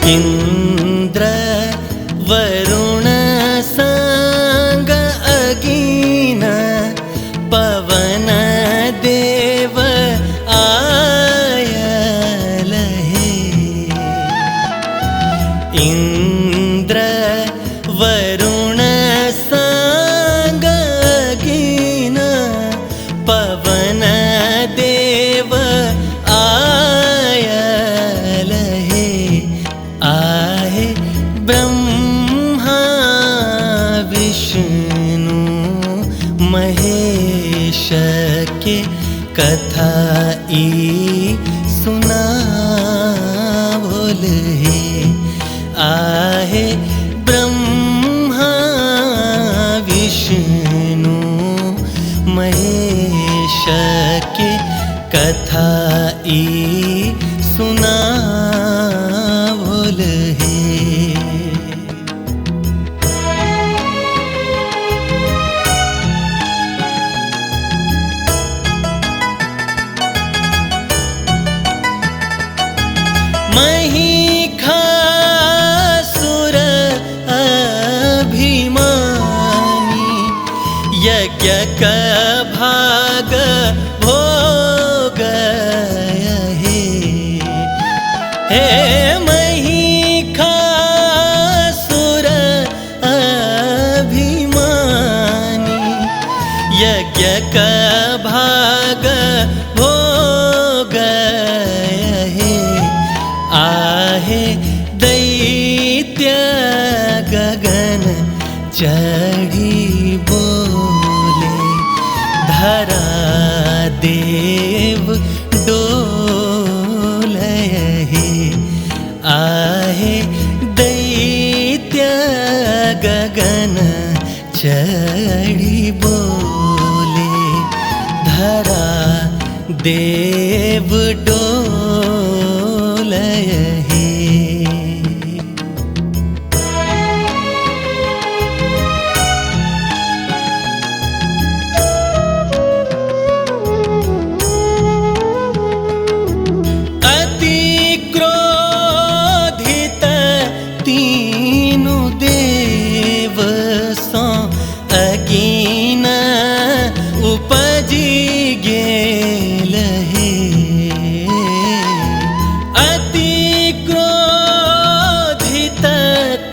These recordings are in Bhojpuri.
इंद्र वरुण संग अगीन पवन देव आयल हे। इंद्र वरुण संग अगीन पवन देव आयल हे। आहे ब्रह्मा विष्णु महेश के कथा ई सुना बोल हे। आहे ब्रह्मा विष्णु महेश के कथा ई सुना बोल हे। महिषासुर अभिमानी यज्ञ का भाग भोग हे। हे महिषासुर अभिमानी यज्ञ का भाग भोग हे। आहे दैत्य गगन चढ़ी बोले धरा देव डोले हे। आहे दैत्य गगन चढ़ी बोले धरा देव डोले हे। अति क्रोधित तीनु देव सो अगीन उपजी गेल हे। अति क्रोधित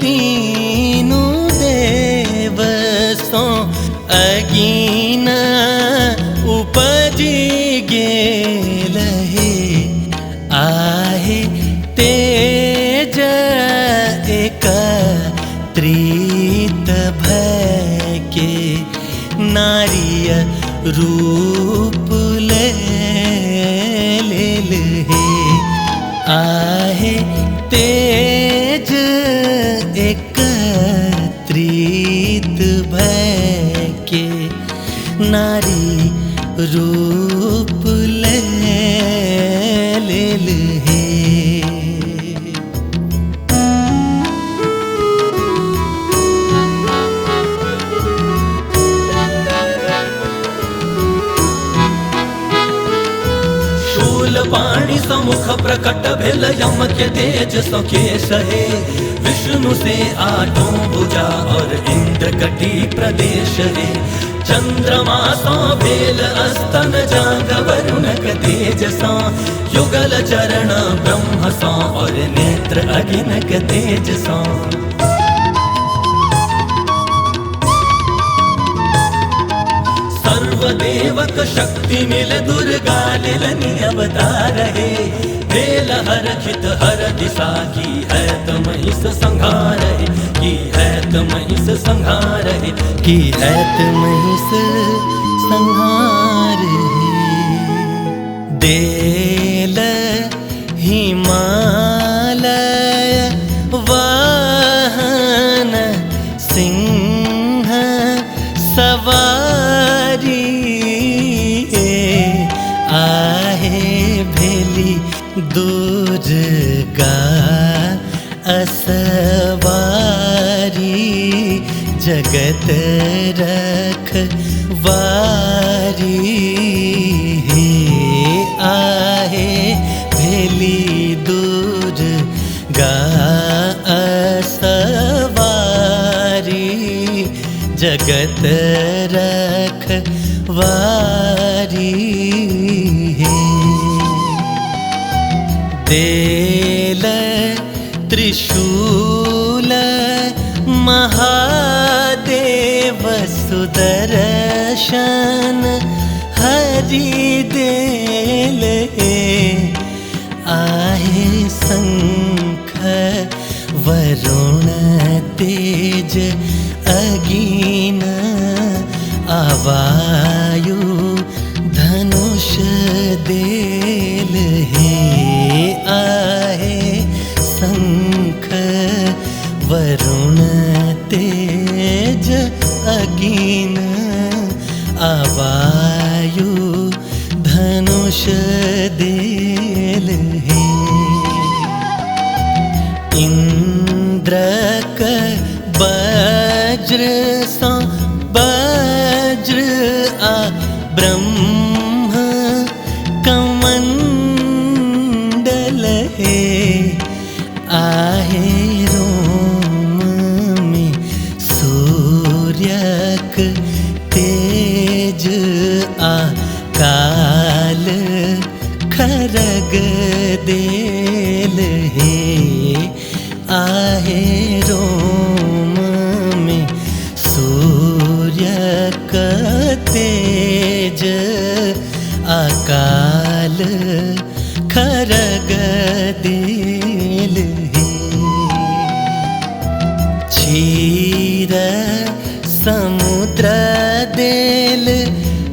तीनु देव सो अगीन उपजी गेल हे। आहे तेज एकत्रित भय के नारिय रूप ले लेल हे। आहे तेज एकत्रित भय के नारी रूप ले लेल हे। पाणी समुख प्रकट भेल यम के तेज सकेश हे। विष्णु से आठों भुजा और इंद्र कटी प्रदेश हे। चंद्रमा सो भेल अस्तन जाग वरुण के तेज सो युगल चरण ब्रह्म सो और नेत्र अग्नि के तेज सो। सर्वदेवक शक्ति मिल दुर्गा लिलनि अवतार हे। भेल हर खित हर दिशा की है तो महिष संहार है। की है तो महिष संहार है। की है तो महिष संहार है। देल हिमालय वाहन सिंह सवारी आहे भेली दुर्गा असवारी जगत रखवारी हे। आहे भेली दुर्गा देल त्रिशूल महादेव सुदर्शन हरि देल आहे शंख वरुण तेज अग्नि आवायु धनुष देल हे आहे शंख वरुण तेज अग्नि आवायु धनुष देल हे इंद्रक वज्र सा वज्र आ ब्रह्म कमंडल है आहे रोम में सूर्यक तेज आ काल खरग देल हे आहे रोम में सूर्यक तेज अकाल खरग देल हे क्षीर समुद्र देल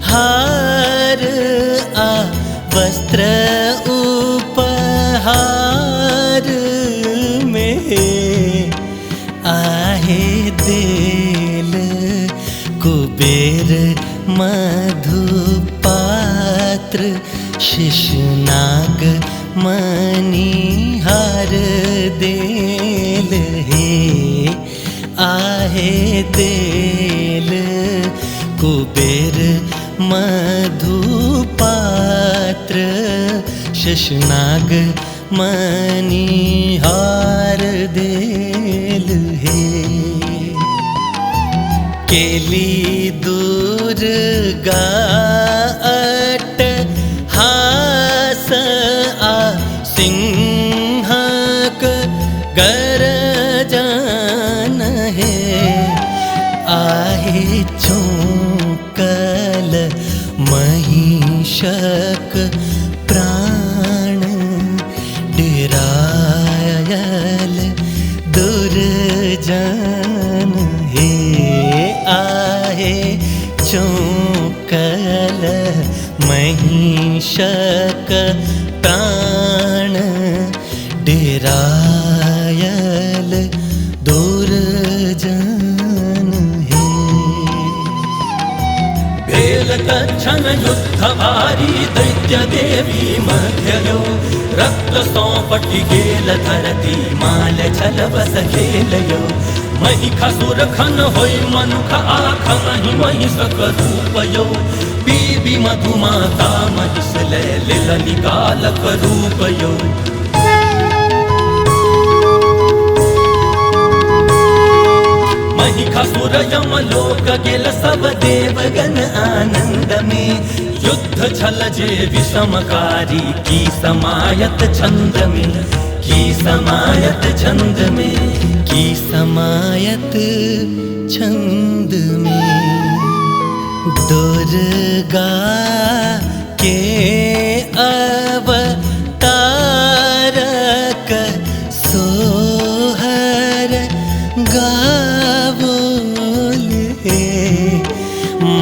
हार आ वस्त्र उपहार में आहे देल कुबेर मधुपात्र शिशुनाग मणिहार देल हे आहे देल कुबेर मधुपात्र शिशुनाग मणिहार देल हे केली दुर्गा अट हास आ सिंहक गरजन है आहे चौकल महिषक प्राण डेरायल दुर्जन हे आहे चौकल महिषक प्राण डेरायल दुर्जन हे भेल तत्क्षण युद्ध भारी दैत्य देवी मध्ययो रक्त सौपटी गेल धरती माल छल बस खेलयो महिषासुर खन होय मनुख आख मही महिषक रूपयो बीबी मधुमाता महिष ले ललिकालक रूपयो महिषासुर यमलोक गेल सब देवगण आनंद में युद्ध छल जे विषमकारी की समायत छंद में की समायत छंद में की समायत छंद में दुर्गा के अवतारक सोहर गावोल हे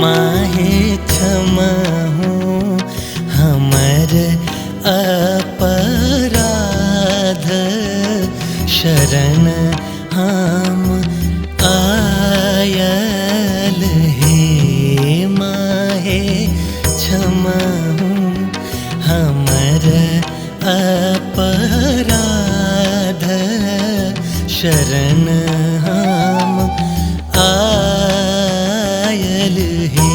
माहे क्षमहु हमर अपराध शरण हम आयल हे माहे क्षमहु हमर अपराध शरण हम आयल हे